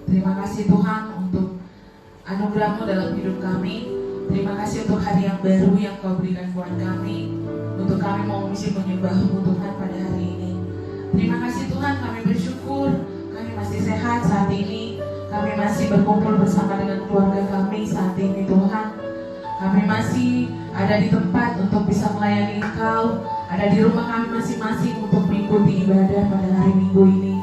Terima kasih Tuhan untuk anugerah-Mu dalam hidup kami. Terima kasih untuk hari yang baru yang Kau berikan buat kami, untuk kami mau memuji menyembah-Mu Tuhan pada hari ini. Terima kasih Tuhan, kami bersyukur kami masih sehat saat ini. Kami masih berkumpul bersama dengan keluarga kami saat ini Tuhan. Kami masih ada di tempat untuk bisa melayani Engkau, ada di rumah kami masing-masing untuk mengikuti ibadah pada hari Minggu ini.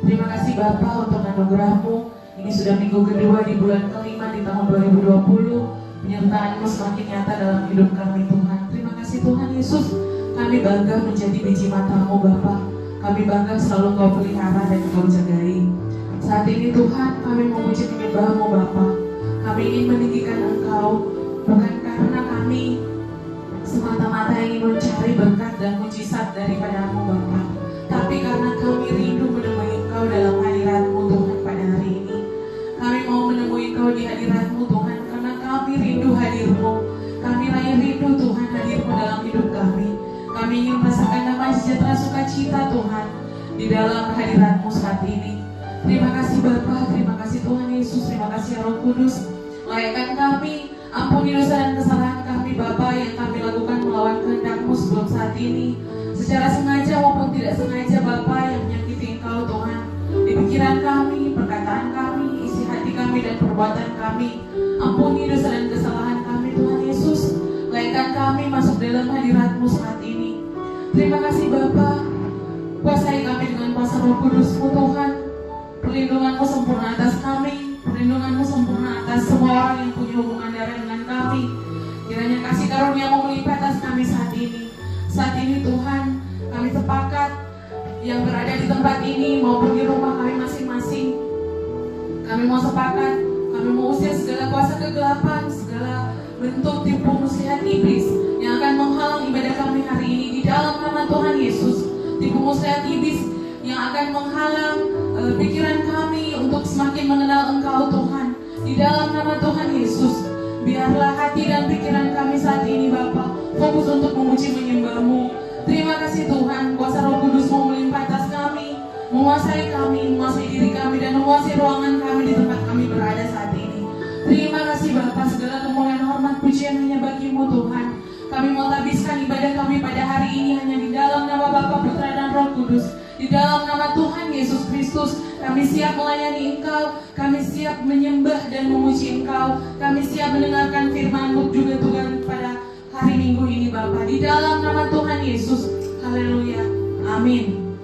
Terima kasih Bapa untuk anugerah-Mu. Ini sudah minggu kedua di bulan kelima di tahun 2020. Penyertaan-Mu semakin nyata dalam hidup kami Tuhan. Terima kasih Tuhan Yesus. Kami bangga menjadi biji mata-Mu Bapa. Kami bangga selalu Kau pelihara dan Kau jagai. Saat ini Tuhan kami memuji menyembah-Mu Bapa. Kami ingin meninggikan Engkau, bukan karena kami semata-mata ingin mencari berkat dan mujizat daripada-Mu Bapa, tapi karena kami rindu menemui Engkau dalam hadirat-Mu Tuhan pada hari ini. Kami mau menemui Engkau di hadirat-Mu Tuhan, karena kami rindu hadir-Mu. Kami rindu Tuhan hadir-Mu dalam hidup kami. Kami ingin merasakan damai sejahtera sukacita Tuhan di dalam hadirat-Mu saat ini. Terima kasih Bapa, terima kasih Tuhan Yesus, terima kasih Roh Kudus. Layakkan kami, ampuni dosa dan kesalahan kami Bapa yang kami lakukan melawan kehendak-Mu sebelum saat ini, secara sengaja maupun tidak sengaja Bapa, yang menyakiti Engkau Tuhan di pikiran kami, perkataan kami, isi hati kami dan perbuatan kami. Ampuni dosa dan kesalahan kami Tuhan Yesus. Layakkan kami masuk dalam hadirat-Mu saat ini. Terima kasih Bapa, kuasai kami dengan kuasa Roh Kudus-Mu Tuhan. Perlindungan-Mu sempurna atas kami, perlindungan-Mu sempurna atas semua orang yang punya hubungan darah dengan kami. Kiranya kasih karunia-Mu melimpah atas kami saat ini. Saat ini Tuhan, kami sepakat yang berada di tempat ini maupun di rumah kami masing-masing. Kami mau sepakat, kami mau usir segala kuasa kegelapan, segala bentuk tipu muslihat iblis yang akan menghalang ibadah kami hari ini di dalam nama Tuhan Yesus. Tipu muslihat iblis yang akan menghalang pikiran kami untuk semakin mengenal Engkau Tuhan, di dalam nama Tuhan Yesus. Biarlah hati dan pikiran kami saat ini Bapa fokus untuk memuji menyembah-Mu. Terima kasih Tuhan, kuasa Roh Kudus-Mu melimpah atas kami, menguasai kami, menguasai diri kami, dan menguasai ruangan kami di tempat kami berada saat ini. Terima kasih Bapa, segala kemuliaan, hormat, pujian hanya bagi-Mu Tuhan. Kami mau habiskan ibadah kami pada hari ini hanya di dalam nama Bapa, Putra, dan Roh Kudus. Di dalam nama Tuhan Yesus Kristus, kami siap melayani Engkau, kami siap menyembah dan memuji Engkau, kami siap mendengarkan firman-Mu juga Tuhan pada hari Minggu ini Bapa. Di dalam nama Tuhan Yesus, haleluya, amin.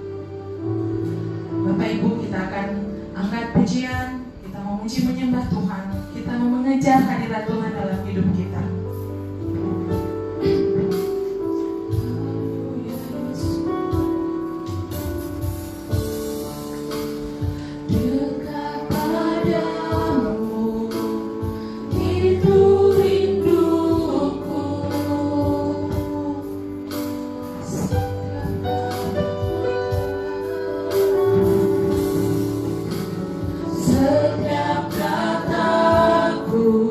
Bapak Ibu, kita akan angkat pujian, kita memuji menyembah Tuhan, kita mau mengejar hadirat Tuhan dalam hidup kita. Setiap kataku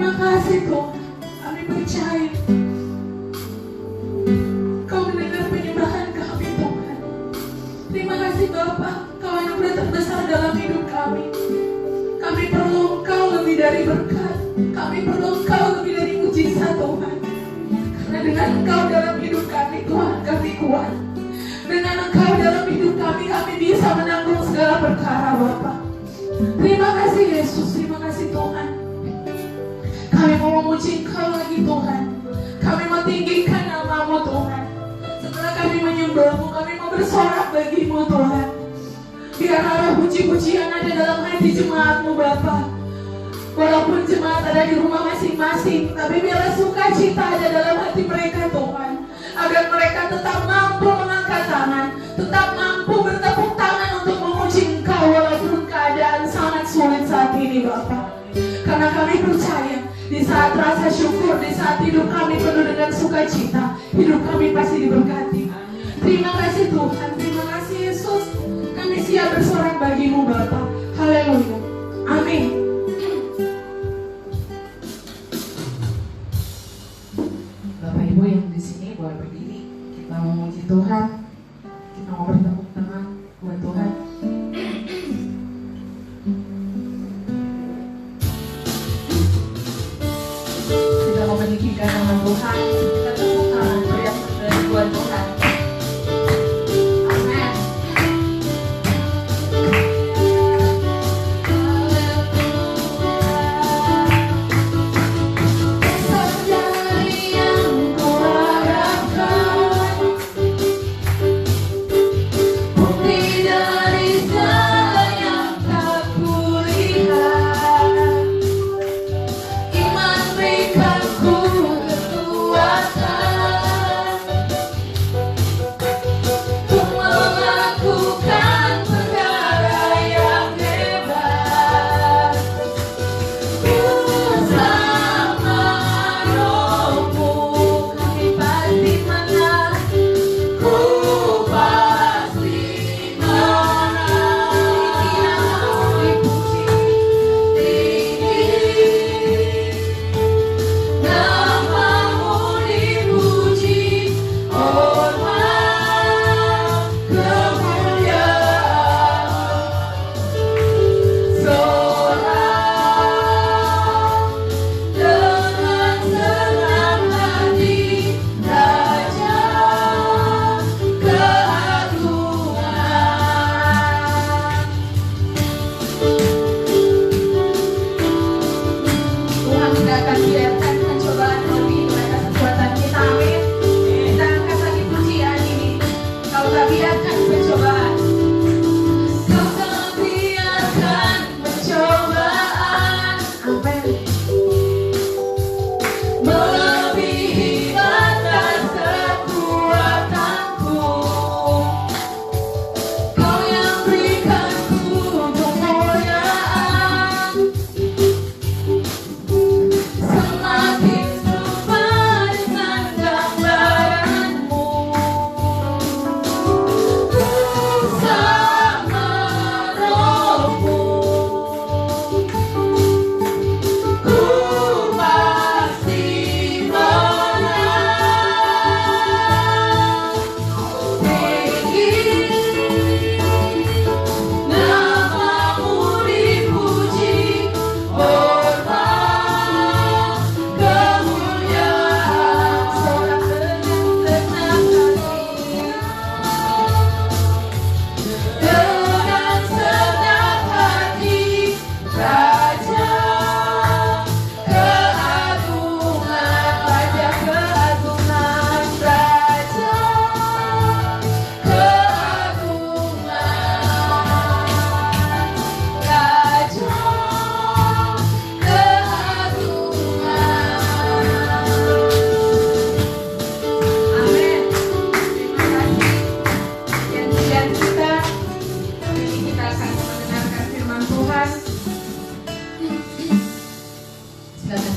Terima kasih Tuhan, kami percaya Kau mendengar penyembahan kami Tuhan. Terima kasih Bapa, Kau anugerah terbesar dalam hidup kami. Kami perlu Engkau lebih dari berkat, kami perlu Engkau lebih dari mujizat Tuhan. Karena dengan Engkau dalam hidup kami Tuhan, kami kuat. Dengan Engkau dalam hidup kami bisa menanggung segala perkara Bapa. Terima kasih Yesus, terima kasih Tuhan. Kami mau memuji Engkau lagi Tuhan. Kami mau tinggikan nama-Mu Tuhan. Setelah kami menyembah-Mu, kami mau bersorak bagi-Mu Tuhan. Biarlah puji-pujian ada dalam hati jemaat-Mu Bapa. Walaupun jemaat ada di rumah masing-masing, tapi biarlah sukacita ada dalam hati mereka Tuhan. Agar mereka tetap mampu mengangkat tangan, tetap mampu bertepuk tangan untuk memuji Engkau walaupun keadaan sangat sulit saat ini Bapa. Karena kami percaya di saat rasa syukur, di saat hidup kami penuh dengan sukacita, hidup kami pasti diberkati. Terima kasih Tuhan, terima kasih Yesus. Kami siap bersorak bagi-Mu Bapa. Haleluya. Amin. Bapak Ibu yang di sini boleh berdiri. Kita mau memuji Tuhan. Kita mau bertepuk tangan buat Tuhan. Kita mau meninggikan nama Tuhan. Kita tepuk tangan beriak buat Tuhan. Amin.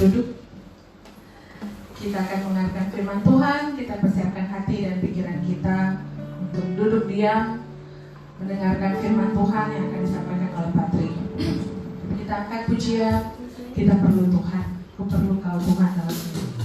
duduk. Kita akan mendengarkan firman Tuhan. Kita persiapkan hati dan pikiran kita untuk duduk diam mendengarkan firman Tuhan yang akan disampaikan oleh Patri. Kita angkat pujian, kita perlu Tuhan. Ku perlu Kau Tuhan dalam hidup.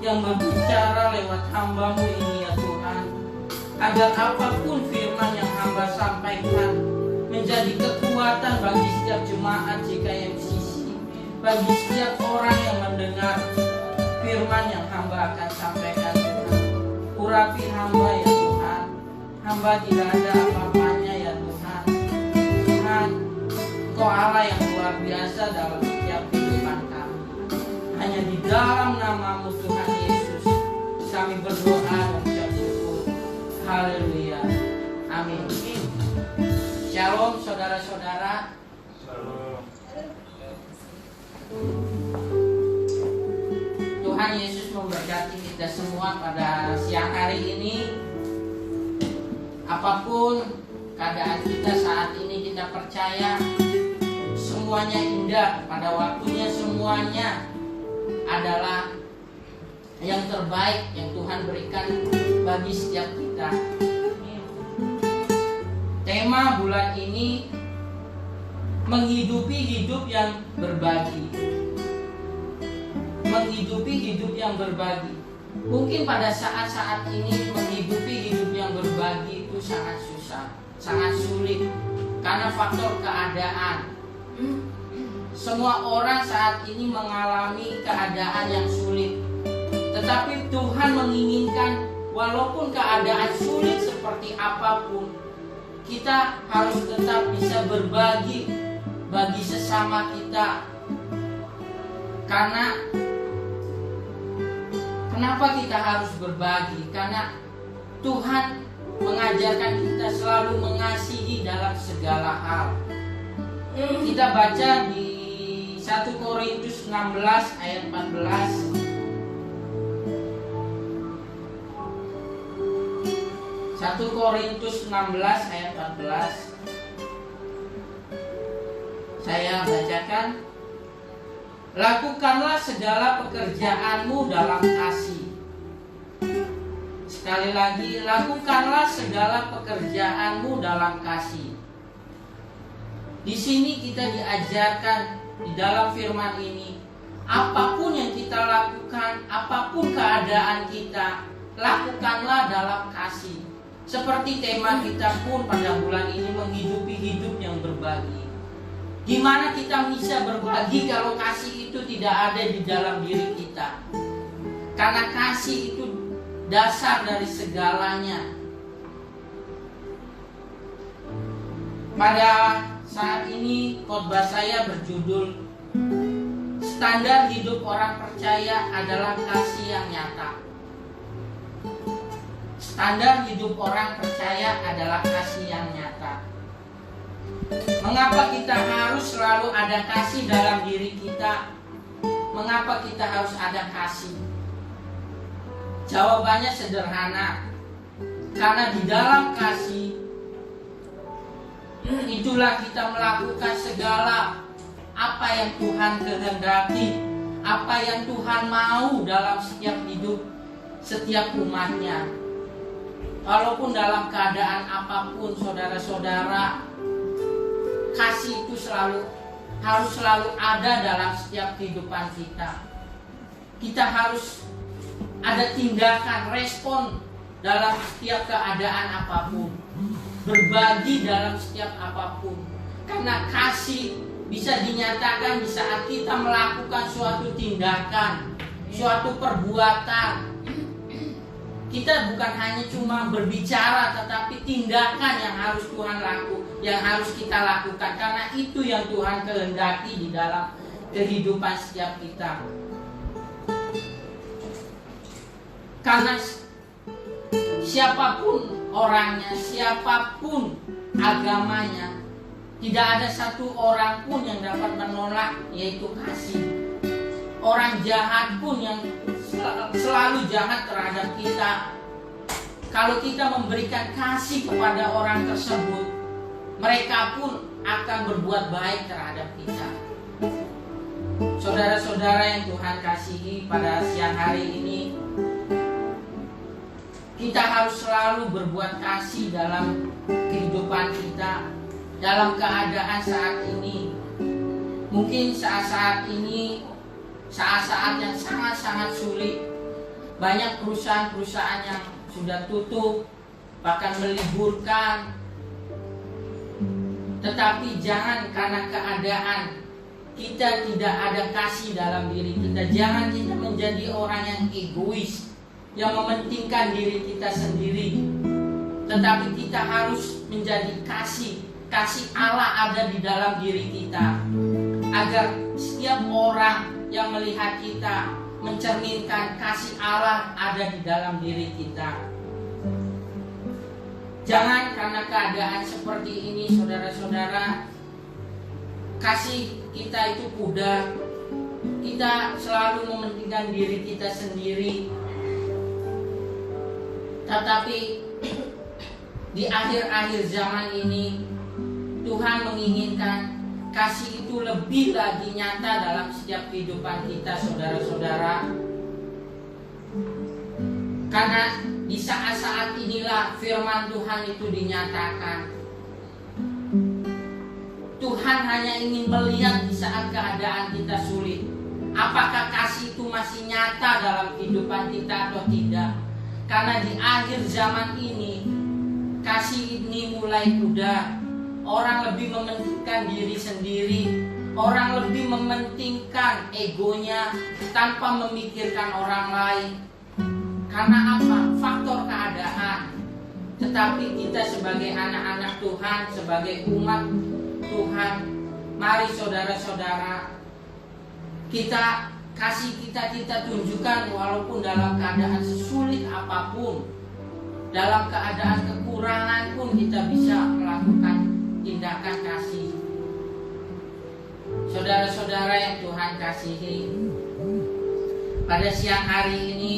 Yang berbicara lewat hamba-Mu ini ya Tuhan, agar apapun firman yang hamba sampaikan menjadi kekuatan bagi setiap jemaat JKMCC, bagi setiap orang yang mendengar firman yang hamba akan sampaikan. Tuhan, urapi hamba ya Tuhan. Hamba tidak ada apa-apanya ya Tuhan. Tuhan, Engkau Allah yang luar biasa dalam setiap kehidupan kami. Hanya di dalam nama-Mu Tuhan Yesus kami berdoa dan ucap syukur. Haleluya. Amin. Shalom saudara-saudara. Shalom. Tuhan Yesus memberkati kita semua pada siang hari ini. Apapun keadaan kita saat ini, kita percaya semuanya indah pada waktunya, semuanya adalah yang terbaik yang Tuhan berikan bagi setiap kita. Tema bulan ini menghidupi hidup yang berbagi. Menghidupi hidup yang berbagi. Mungkin pada saat-saat ini menghidupi hidup yang berbagi itu sangat susah, sangat sulit karena faktor keadaan. Semua orang saat ini mengalami keadaan yang sulit. Tetapi Tuhan menginginkan walaupun keadaan sulit seperti apapun, kita harus tetap bisa berbagi bagi sesama kita. Karena kenapa kita harus berbagi? Karena Tuhan mengajarkan kita selalu mengasihi dalam segala hal. Kita baca di 1 Korintus 16 ayat 14. 1 Korintus 16 ayat 14. Saya bacakan. Lakukanlah segala pekerjaanmu dalam kasih. Sekali lagi, lakukanlah segala pekerjaanmu dalam kasih. Di sini kita diajarkan di dalam firman ini, apapun yang kita lakukan, apapun keadaan kita, lakukanlah dalam kasih. Seperti tema kita pun pada bulan ini, menghidupi hidup yang berbagi. Gimana kita bisa berbagi kalau kasih itu tidak ada di dalam diri kita? Karena kasih itu dasar dari segalanya. Pada saat ini khotbah saya berjudul Standar hidup orang percaya adalah kasih yang nyata. Standar hidup orang percaya adalah kasih yang nyata. Mengapa kita harus selalu ada kasih dalam diri kita? Mengapa kita harus ada kasih? Jawabannya sederhana. Karena di dalam kasih itulah kita melakukan segala apa yang Tuhan kehendaki, apa yang Tuhan mau dalam setiap hidup setiap umatnya. Walaupun dalam keadaan apapun, saudara-saudara, kasih itu harus selalu ada dalam setiap kehidupan kita. Kita harus ada tindakan, respon dalam setiap keadaan apapun, berbagi dalam setiap apapun. Karena kasih bisa dinyatakan di saat kita melakukan suatu tindakan, suatu perbuatan. Kita bukan hanya cuma berbicara, tetapi tindakan yang harus yang harus kita lakukan. Karena itu yang Tuhan kehendaki di dalam kehidupan setiap kita. Karena siapapun orangnya, siapapun agamanya, tidak ada satu orang pun yang dapat menolak, yaitu kasih. Orang jahat pun yang selalu jahat terhadap kita, kalau kita memberikan kasih kepada orang tersebut, mereka pun akan berbuat baik terhadap kita. Saudara-saudara yang Tuhan kasihi, pada siang hari ini kita harus selalu berbuat kasih dalam kehidupan kita, dalam keadaan saat ini. Mungkin saat-saat ini, saat-saat yang sangat-sangat sulit, banyak perusahaan-perusahaan yang sudah tutup, bahkan meliburkan Tetapi jangan karena keadaan kita tidak ada kasih dalam diri kita. Jangan kita menjadi orang yang egois, yang mementingkan diri kita sendiri. Tetapi kita harus menjadi kasih Allah ada di dalam diri kita, agar setiap orang yang melihat kita mencerminkan kasih Allah ada di dalam diri kita. Jangan karena keadaan seperti ini, saudara-saudara, kasih kita itu pudar. Kita selalu mementingkan diri kita sendiri. Tetapi di akhir-akhir zaman ini Tuhan menginginkan kasih itu lebih lagi nyata dalam setiap kehidupan kita, saudara-saudara. Karena di saat-saat inilah firman Tuhan itu dinyatakan. Tuhan hanya ingin melihat di saat keadaan kita sulit, apakah kasih itu masih nyata dalam kehidupan kita atau tidak. Karena di akhir zaman ini kasih ini mulai pudar. Orang lebih mementingkan diri sendiri, orang lebih mementingkan egonya tanpa memikirkan orang lain. Karena apa? Faktor keadaan. Tetapi kita sebagai anak-anak Tuhan, sebagai umat Tuhan, mari saudara-saudara, kasih kita tunjukkan walaupun dalam keadaan sesulit apapun, dalam keadaan kekurangan pun kita bisa melakukan tindakan kasih. Saudara-saudara yang Tuhan kasihi, pada siang hari ini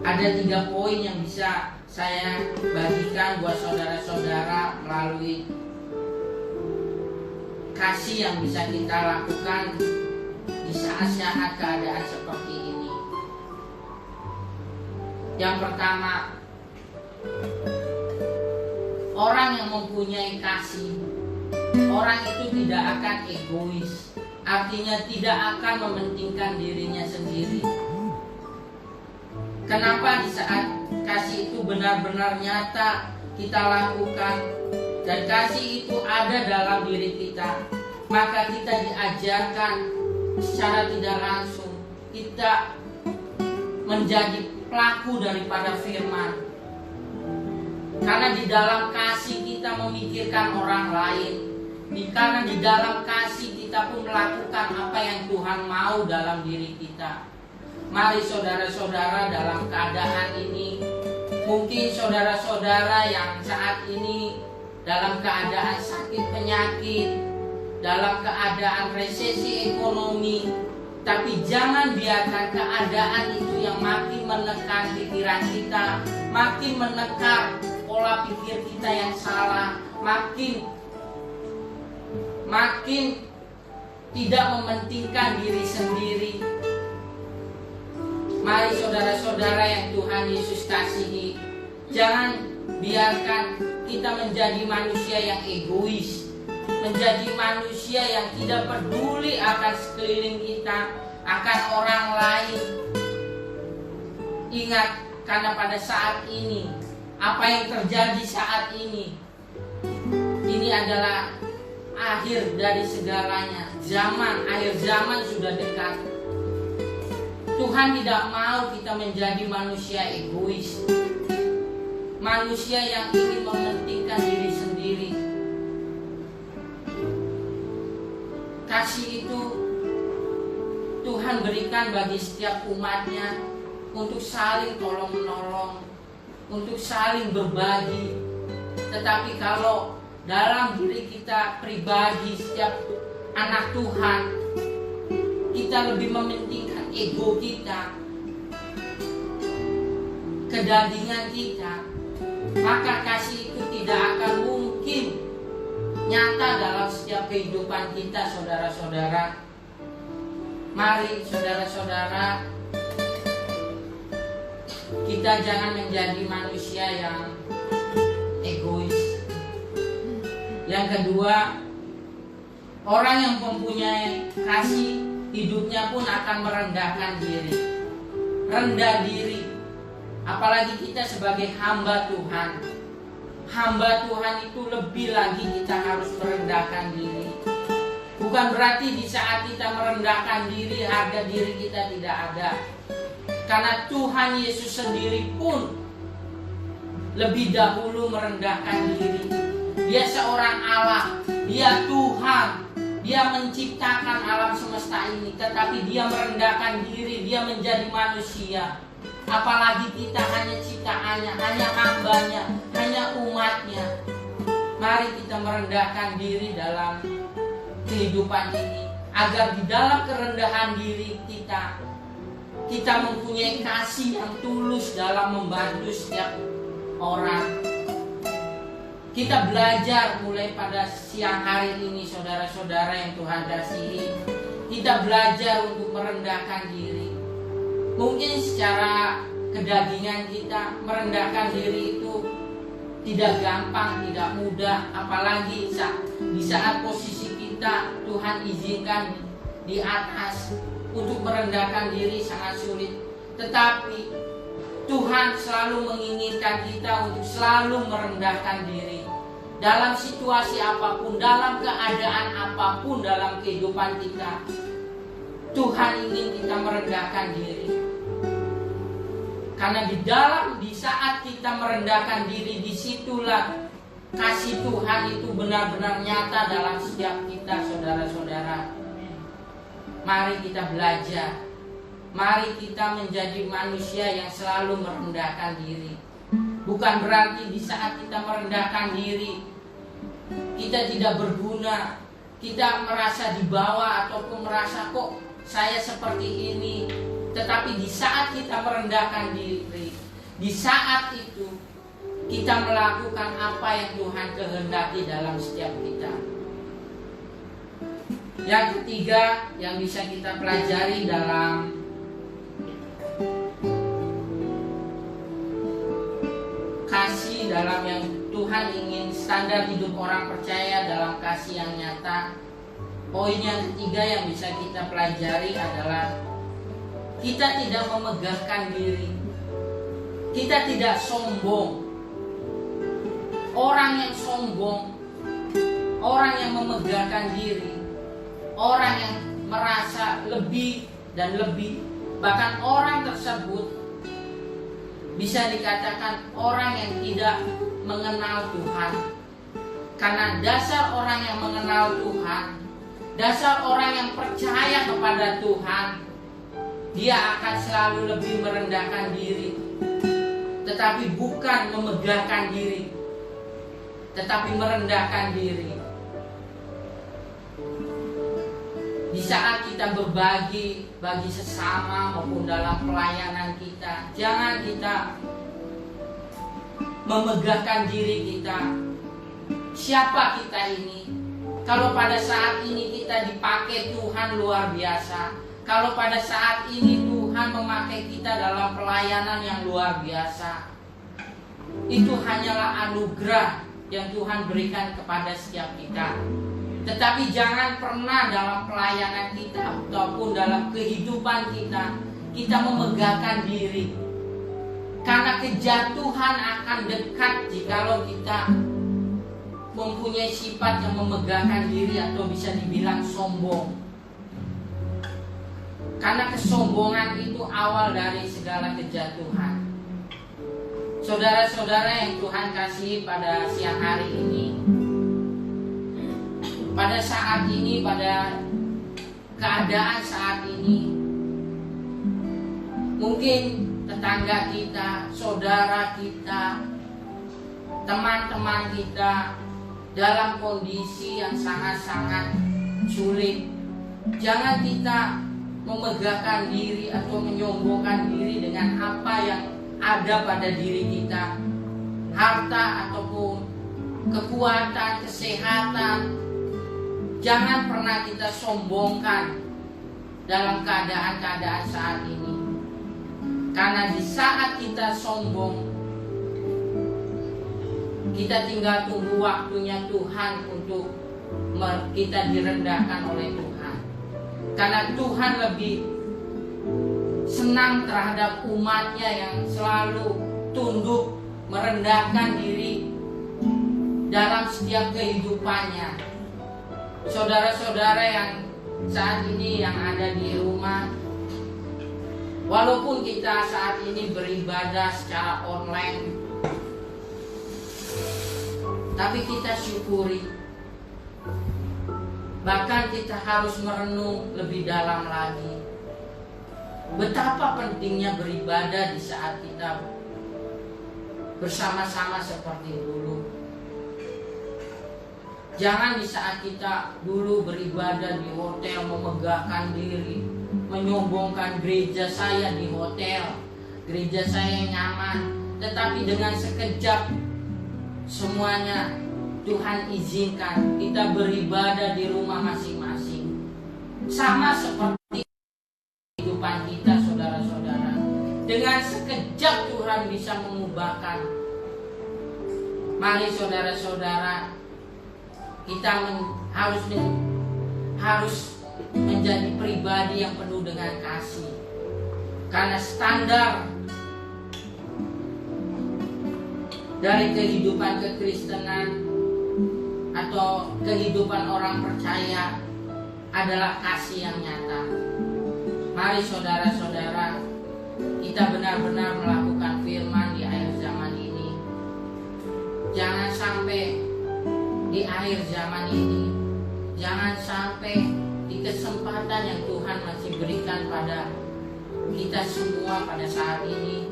ada 3 poin yang bisa saya bagikan buat saudara-saudara melalui kasih yang bisa kita lakukan di saat-saat keadaan seperti ini. Yang pertama, orang yang mempunyai kasih, orang itu tidak akan egois. Artinya tidak akan mementingkan dirinya sendiri. Kenapa di saat kasih itu benar-benar nyata kita lakukan, dan kasih itu ada dalam diri kita, maka kita diajarkan secara tidak langsung kita menjadi pelaku daripada firman. Karena di dalam kasih kita memikirkan orang lain, karena di dalam kasih kita pun melakukan apa yang Tuhan mau dalam diri kita. Mari saudara-saudara, dalam keadaan ini, mungkin saudara-saudara yang saat ini dalam keadaan sakit penyakit, dalam keadaan resesi ekonomi, tapi jangan biarkan keadaan itu yang makin menekan pikiran kita, makin menekan pola pikir kita yang salah, makin tidak mementingkan diri sendiri. Mari saudara-saudara yang Tuhan Yesus kasihi, jangan biarkan kita menjadi manusia yang egois, menjadi manusia yang tidak peduli akan sekeliling kita, akan orang lain. Ingat, karena pada saat ini, apa yang terjadi saat ini adalah akhir dari segalanya. Akhir zaman sudah dekat. Tuhan tidak mau kita menjadi manusia egois, manusia yang ingin mementingkan diri sendiri. Kasih itu Tuhan berikan bagi setiap umatnya untuk saling tolong-menolong, untuk saling berbagi. Tetapi kalau dalam diri kita pribadi, setiap anak Tuhan, kita lebih mementingkan ego kita, kedagingan kita, maka kasih itu tidak akan mungkin nyata dalam setiap kehidupan kita, saudara-saudara. Mari saudara-saudara, kita jangan menjadi manusia yang egois. Yang kedua, orang yang mempunyai kasih, hidupnya pun akan merendahkan diri. Rendah diri. Apalagi kita sebagai hamba Tuhan. hamba Tuhan itu lebih lagi kita harus merendahkan diri. Bukan berarti di saat kita merendahkan diri, harga diri kita tidak ada. Karena Tuhan Yesus sendiri pun lebih dahulu merendahkan diri. Dia seorang Allah, dia Tuhan, dia menciptakan alam semesta ini, tetapi dia merendahkan diri, dia menjadi manusia. Apalagi kita hanya ciptaannya, hanya hambanya, hanya umatnya. Mari kita merendahkan diri dalam kehidupan ini, agar di dalam kerendahan diri kita mempunyai kasih yang tulus dalam membantu setiap orang. Kita belajar mulai pada siang hari ini, saudara-saudara yang Tuhan kasihi. Kita belajar untuk merendahkan diri. Mungkin secara kedagingan kita merendahkan diri itu tidak gampang, tidak mudah. Apalagi di saat posisi kita Tuhan izinkan di atas, untuk merendahkan diri sangat sulit. Tetapi Tuhan selalu menginginkan kita untuk selalu merendahkan diri. Dalam situasi apapun, dalam keadaan apapun dalam kehidupan kita, Tuhan ingin kita merendahkan diri. Karena di saat kita merendahkan diri, disitulah kasih Tuhan itu benar-benar nyata dalam setiap kita, saudara-saudara. Mari kita belajar. Mari kita menjadi manusia yang selalu merendahkan diri. Bukan berarti di saat kita merendahkan diri, kita tidak berguna, kita merasa di bawah ataupun merasa kok saya seperti ini. Tetapi di saat kita merendahkan diri, di saat itu kita melakukan apa yang Tuhan kehendaki dalam setiap kita. Yang ketiga yang bisa kita pelajari dalam kasih, dalam yang Tuhan ingin standar hidup orang percaya dalam kasih yang nyata. Poin yang ketiga yang bisa kita pelajari adalah kita tidak memegahkan diri. Kita tidak sombong. Orang yang sombong, orang yang memegahkan diri, orang yang merasa lebih dan lebih, bahkan orang tersebut bisa dikatakan orang yang tidak mengenal Tuhan. Karena dasar orang yang mengenal Tuhan, dasar orang yang percaya kepada Tuhan, dia akan selalu lebih merendahkan diri. Tetapi bukan memegahkan diri, tetapi merendahkan diri. Di saat kita berbagi bagi sesama maupun dalam pelayanan kita, jangan kita memegahkan diri kita. Siapa kita ini? Kalau pada saat ini kita dipakai Tuhan luar biasa, kalau pada saat ini Tuhan memakai kita dalam pelayanan yang luar biasa, itu hanyalah anugerah yang Tuhan berikan kepada setiap kita. Tetapi jangan pernah dalam pelayanan kita ataupun dalam kehidupan kita memegahkan diri. Karena kejatuhan akan dekat jikalau kita mempunyai sifat yang memegahkan diri atau bisa dibilang sombong. Karena kesombongan itu awal dari segala kejatuhan. Saudara-saudara yang Tuhan kasih pada siang hari ini, pada saat ini, pada keadaan saat ini, mungkin tetangga kita, saudara kita, teman-teman kita dalam kondisi yang sangat-sangat sulit. Jangan kita memegahkan diri atau menyombongkan diri dengan apa yang ada pada diri kita, harta ataupun kekuatan, kesehatan. Jangan pernah kita sombongkan dalam keadaan-keadaan saat ini. Karena di saat kita sombong, kita tinggal tunggu waktunya Tuhan untuk kita direndahkan oleh Tuhan. Karena Tuhan lebih senang terhadap umatnya yang selalu tunduk, merendahkan diri, dalam setiap kehidupannya. Saudara-saudara yang saat ini yang ada di rumah, walaupun kita saat ini beribadah secara online, tapi kita syukuri. Bahkan kita harus merenung lebih dalam lagi betapa pentingnya beribadah di saat kita bersama-sama seperti dulu. Jangan di saat kita dulu beribadah di hotel, memegahkan diri, menyombongkan gereja saya di hotel, gereja saya yang nyaman, tetapi dengan sekejap semuanya Tuhan izinkan kita beribadah di rumah masing-masing. Sama seperti kehidupan kita, saudara-saudara. Dengan sekejap Tuhan bisa mengubahkan. Mari saudara-saudara, kita harus menjadi pribadi yang penuh dengan kasih. Karena standar dari kehidupan kekristenan atau kehidupan orang percaya adalah kasih yang nyata. Mari saudara-saudara, kita benar-benar melakukan firman di akhir zaman ini. Jangan sampai di akhir zaman ini, jangan sampai di kesempatan yang Tuhan masih berikan pada kita semua pada saat ini,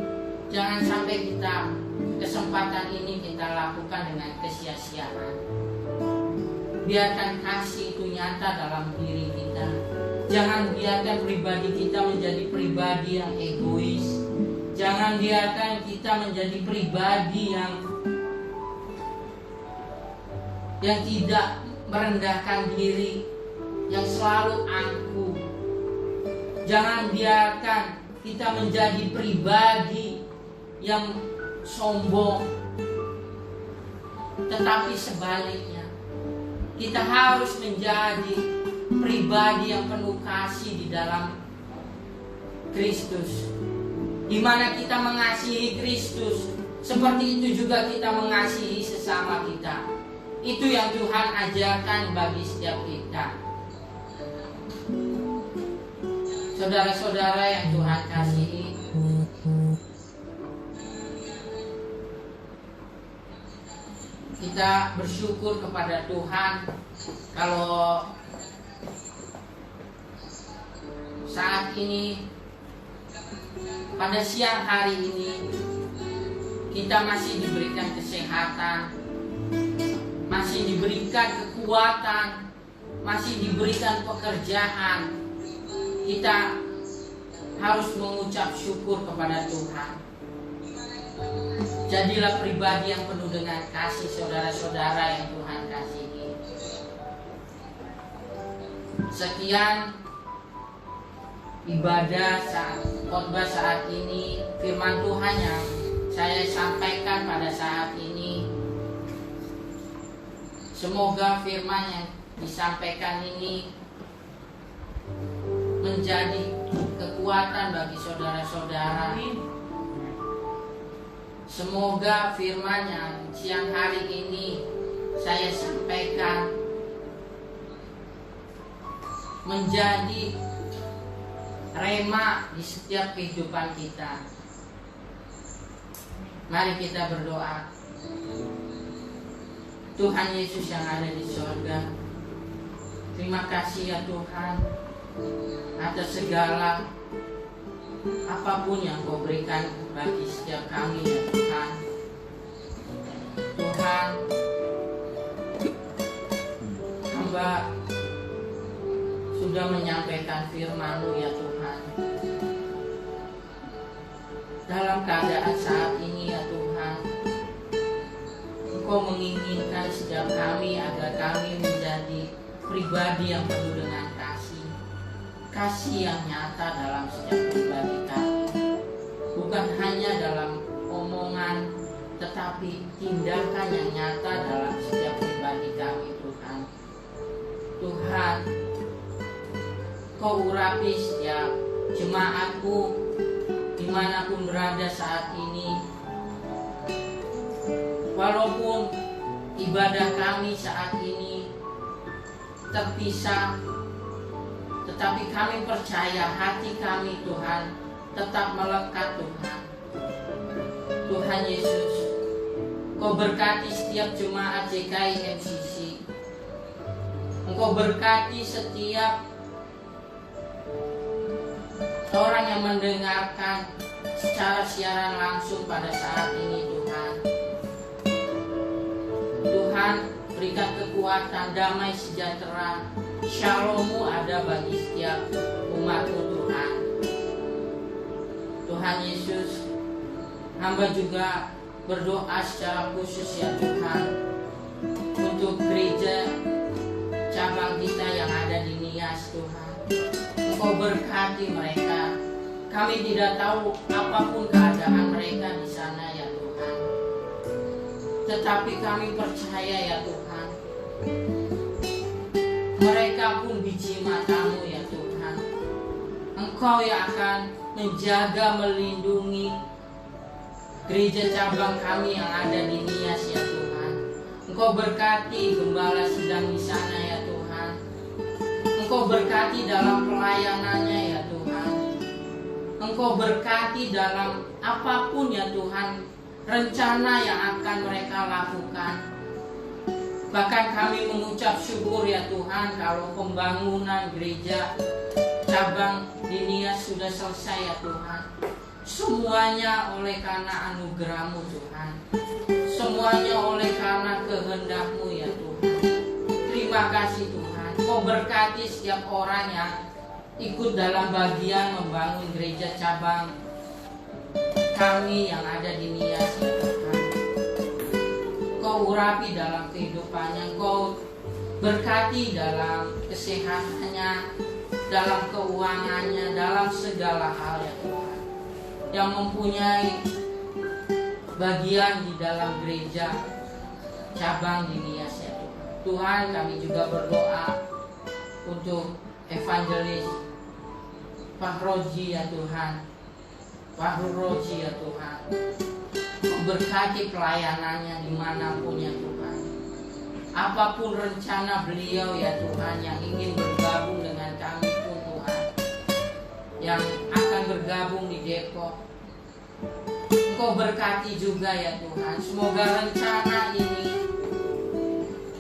jangan sampai kesempatan ini kita lakukan dengan kesia-siaan. Biarkan kasih itu nyata dalam diri kita. Jangan biarkan pribadi kita menjadi pribadi yang egois. Jangan biarkan kita menjadi pribadi yang tidak merendahkan diri, yang selalu angkuh. Jangan biarkan kita menjadi pribadi yang sombong, tetapi sebaliknya kita harus menjadi pribadi yang penuh kasih di dalam Kristus, di mana kita mengasihi Kristus. Seperti itu juga kita mengasihi sesama kita. Itu yang Tuhan ajarkan bagi setiap kita. Saudara-saudara yang Tuhan kasihi, kita bersyukur kepada Tuhan kalau saat ini, pada siang hari ini, kita masih diberikan kesehatan, masih diberikan kekuatan, masih diberikan pekerjaan. Kita harus mengucap syukur kepada Tuhan. Jadilah pribadi yang penuh dengan kasih, saudara-saudara yang Tuhan kasihi. Sekian ibadah khotbah saat ini, firman Tuhan yang saya sampaikan pada saat ini. Semoga firman yang disampaikan ini menjadi kekuatan bagi saudara-saudara. Semoga firman yang siang hari ini saya sampaikan menjadi rema di setiap kehidupan kita. Mari kita berdoa. Tuhan Yesus yang ada di surga, terima kasih ya Tuhan atas segala apapun yang Kau berikan bagi setiap kami ya Tuhan. Tuhan, hamba sudah menyampaikan firman-Mu ya Tuhan. Dalam keadaan saat ini ya Tuhan, Engkau menginginkan setiap kami agar kami menjadi pribadi yang penuh dengan kasih. Kasih yang nyata dalam setiap pribadi kami. Bukan hanya dalam omongan, tetapi tindakan yang nyata dalam setiap pribadi kami Tuhan. Tuhan, Kau urapi setiap jemaat-Mu dimanapun berada saat ini. Walaupun ibadah kami saat ini terpisah, tetapi kami percaya hati kami Tuhan tetap melekat Tuhan. Tuhan Yesus, Engkau berkati setiap jemaat JKI MCC. Engkau berkati setiap orang yang mendengarkan secara siaran langsung pada saat ini Tuhan. Tuhan, berikan kekuatan, damai sejahtera, Shalom-Mu ada bagi setiap umat-Mu Tuhan. Tuhan Yesus, hamba juga berdoa secara khusus ya Tuhan untuk gereja cabang kita yang ada di Nias Tuhan. Engkau berkati mereka. Kami tidak tahu apapun keadaan mereka di sana ya Tuhan. Tetapi kami percaya ya Tuhan, mereka pun biji mata-Mu ya Tuhan. Engkau yang akan menjaga, melindungi gereja cabang kami yang ada di Nias ya Tuhan. Engkau berkati gembala sedang di sana ya Tuhan. Engkau berkati dalam pelayanannya ya Tuhan. Engkau berkati dalam apapun ya Tuhan, rencana yang akan mereka lakukan. Bahkan kami mengucap syukur ya Tuhan kalau pembangunan gereja cabang di Nias sudah selesai ya Tuhan. Semuanya oleh karena anugerah-Mu Tuhan. Semuanya oleh karena kehendak-Mu ya Tuhan. Terima kasih Tuhan. Kau berkati setiap orang yang ikut dalam bagian membangun gereja cabang kami yang ada di Nias ya Tuhan. Kau urapi dalam kehidupannya. Kau berkati dalam kesehatannya, dalam keuangannya, dalam segala hal ya Tuhan, yang mempunyai bagian di dalam gereja cabang di Nias ya Tuhan. Tuhan, kami juga berdoa untuk evangelis Pak Roji ya Tuhan, Pak Roji ya Tuhan. Memberkati pelayanannya dimanapun ya Tuhan. Apapun rencana beliau ya Tuhan yang ingin bergabung dengan kami pun Tuhan, yang akan bergabung di Depok, Engkau berkati juga ya Tuhan. Semoga rencana ini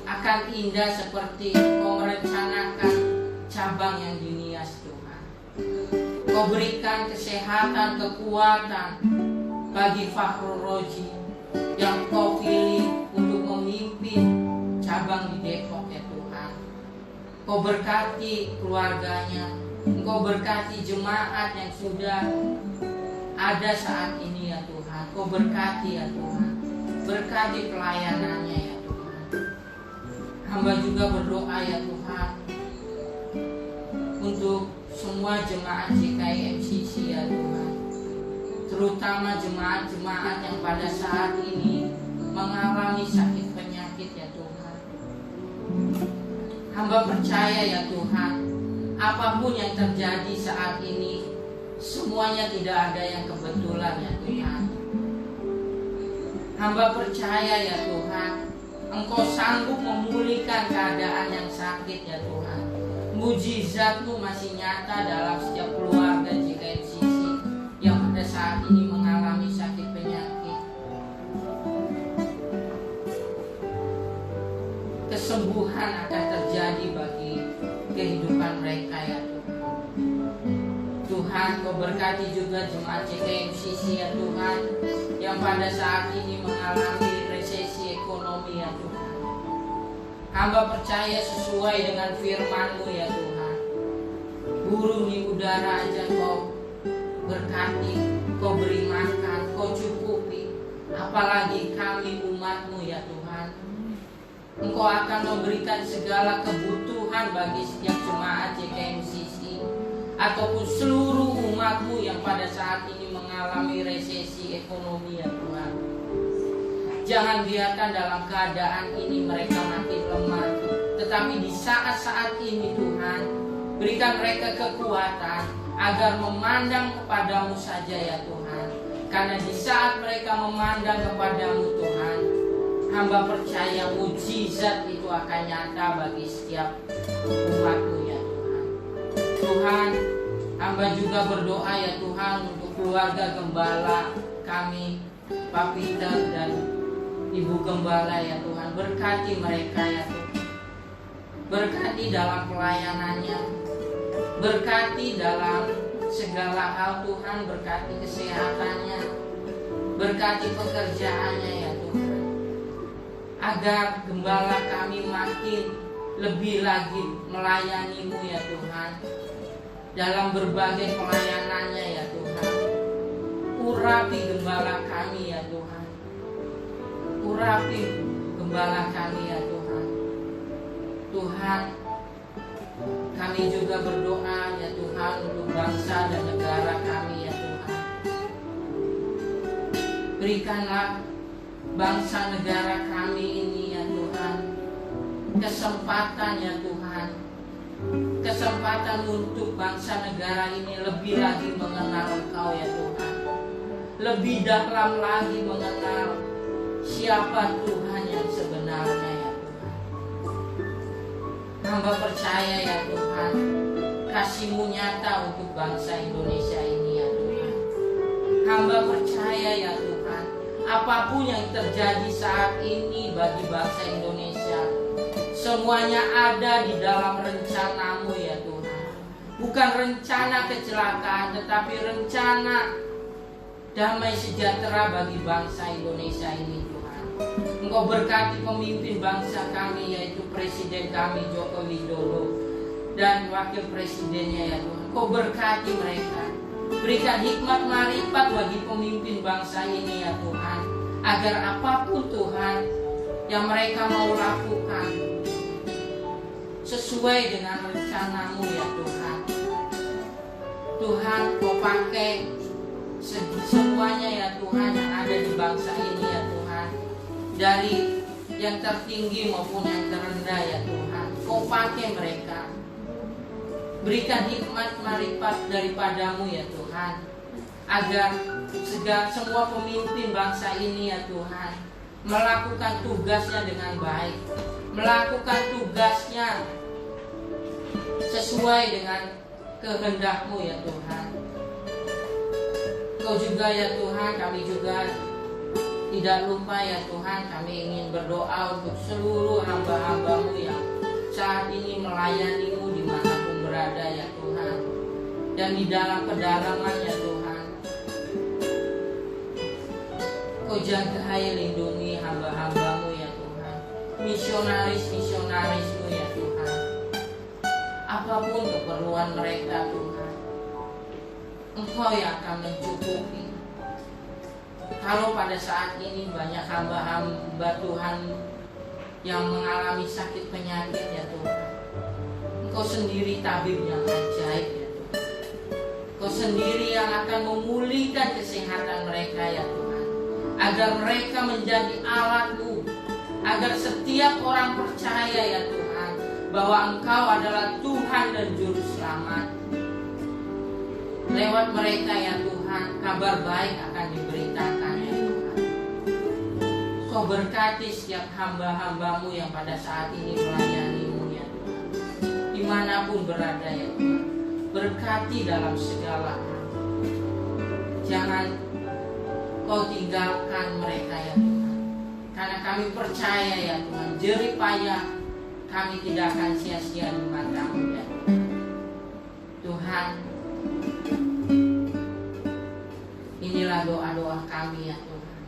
akan indah seperti Engkau merencanakan cabang yang di Nias Tuhan. Kau berikan kesehatan, kekuatan bagi Fakhrul Roji yang Kau pilih untuk memimpin cabang di Depok ya Tuhan. Kau berkati keluarganya. Engkau berkati jemaat yang sudah ada saat ini ya Tuhan. Kau berkati ya Tuhan. Berkati pelayanannya ya Tuhan. Hamba juga berdoa ya Tuhan untuk semua jemaat JKI MCC ya Tuhan, terutama jemaat-jemaat yang pada saat ini mengalami sakit penyakit ya Tuhan. Hamba percaya ya Tuhan, apapun yang terjadi saat ini, semuanya tidak ada yang kebetulan ya Tuhan. Hamba percaya ya Tuhan, Engkau sanggup memulihkan keadaan yang sakit ya Tuhan. Mujizat-Mu masih nyata dalam setiap keluarga JKMCC yang pada saat ini mengalami sakit penyakit. Kesembuhan akan terjadi bagi kehidupan mereka ya Tuhan. Tuhan, Kau berkati juga jemaat JKMCC ya Tuhan, yang pada saat ini mengalami resesi ekonomi ya Tuhan. Hamba percaya sesuai dengan firman-Mu ya Tuhan. Burung di udara aja Kau berkati, Kau beri makan, Kau cukupi. Apalagi kami umat-Mu ya Tuhan. Engkau akan memberikan segala kebutuhan bagi setiap jemaat JKMCC ataupun seluruh umat-Mu yang pada saat ini mengalami resesi ekonomi ya Tuhan. Jangan biarkan dalam keadaan ini mereka makin lemah, tetapi di saat-saat ini Tuhan, berikan mereka kekuatan agar memandang kepadamu saja ya Tuhan. Karena di saat mereka memandang kepadamu Tuhan, hamba percaya mujizat itu akan nyata bagi setiap umat-Mu ya Tuhan. Tuhan, hamba juga berdoa ya Tuhan untuk keluarga gembala kami, Pak Peter dan Ibu Gembala ya Tuhan. Berkati mereka ya Tuhan. Berkati dalam pelayanannya, berkati dalam segala hal Tuhan, berkati kesehatannya, berkati pekerjaannya ya Tuhan, agar gembala kami makin lebih lagi melayani-Mu ya Tuhan, dalam berbagai pelayanannya ya Tuhan. Urapi gembala kami ya Tuhan, urapi gembala kami ya Tuhan. Tuhan, kami juga berdoa ya Tuhan untuk bangsa dan negara kami ya Tuhan. Berikanlah bangsa negara kami ini ya Tuhan kesempatan ya Tuhan, kesempatan untuk bangsa negara ini lebih lagi mengenal Engkau ya Tuhan, lebih dalam lagi mengenal siapa Tuhan yang sebenarnya ya Tuhan. Hamba percaya ya Tuhan, kasih-Mu nyata untuk bangsa Indonesia ini ya Tuhan. Hamba percaya ya Tuhan, apapun yang terjadi saat ini bagi bangsa Indonesia, semuanya ada di dalam rencana-Mu ya Tuhan. Bukan rencana kecelakaan, tetapi rencana damai sejahtera bagi bangsa Indonesia ini Tuhan. Engkau berkati pemimpin bangsa kami, yaitu Presiden kami Joko Widodo dan Wakil Presidennya ya Tuhan. Engkau berkati mereka, berikan hikmat marifat bagi pemimpin bangsa ini ya Tuhan, agar apapun Tuhan yang mereka mau lakukan sesuai dengan rencana-Mu ya Tuhan. Tuhan, Kau pakai semuanya ya Tuhan yang ada di bangsa ini ya Tuhan, dari yang tertinggi maupun yang terendah ya Tuhan. Kau pakai mereka, berikan hikmat marifat daripada-Mu ya Tuhan, agar semua pemimpin bangsa ini ya Tuhan melakukan tugasnya dengan baik, melakukan tugasnya sesuai dengan kehendak-Mu ya Tuhan. Kau juga ya Tuhan, kami juga tidak lupa ya Tuhan, kami ingin berdoa untuk seluruh hamba-hamba-Mu yang saat ini melayani-Mu dimanapun berada ya Tuhan, dan di dalam pedalaman ya Tuhan. Kau jagai lindungi hamba-hamba-Mu ya Tuhan, misionaris-misionaris-Mu ya Tuhan. Apapun keperluan mereka Tuhan, Engkau yang akan mencukupi. Kalau pada saat ini banyak hamba-hamba Tuhan yang mengalami sakit penyakit ya Tuhan, Engkau sendiri tabib yang ajaib ya Tuhan. Engkau sendiri yang akan memulihkan kesehatan mereka ya Tuhan, agar mereka menjadi alat-Mu, agar setiap orang percaya ya Tuhan bahwa Engkau adalah Tuhan dan Juru Selamat. Lewat mereka ya Tuhan, kabar baik akan diberitakan ya Tuhan. Kau berkati setiap hamba-hamba-Mu yang pada saat ini melayani-Mu ya Tuhan, dimanapun berada ya Tuhan. Berkati dalam segala hal. Jangan Kau tinggalkan mereka ya Tuhan, karena kami percaya ya Tuhan, jerih payah kami tidak akan sia-sia di mata-Mu ya Tuhan. Tuhan, inilah doa-doa kami ya Tuhan.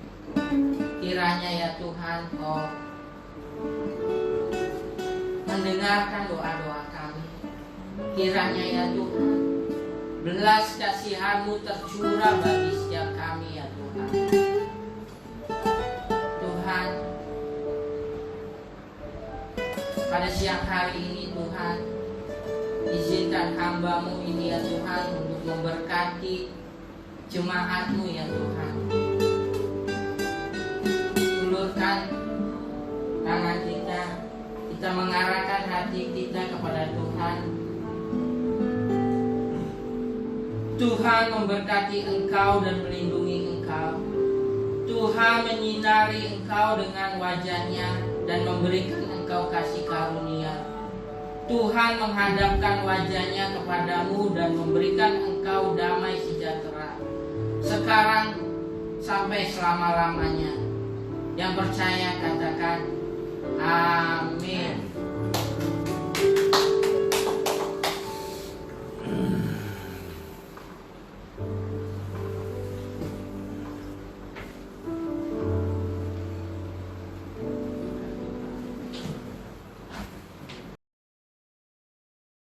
Kiranya ya Tuhan Kau mendengarkan doa-doa kami. Kiranya ya Tuhan belas kasihan-Mu tercurah bagi setiap kami ya Tuhan. Tuhan, pada siang hari ini Tuhan, izinkan hamba-Mu ini ya Tuhan untuk memberkati jemaat-Mu ya Tuhan. Ulurkan tangan kita mengarahkan hati kita kepada Tuhan. Tuhan memberkati engkau dan melindungi engkau. Tuhan menyinari engkau dengan wajah-Nya dan memberikan engkau kasih karunia. Tuhan menghadapkan wajah-Nya kepadamu dan memberikan engkau damai sejahtera, sekarang sampai selama-lamanya. Yang percaya katakan amin.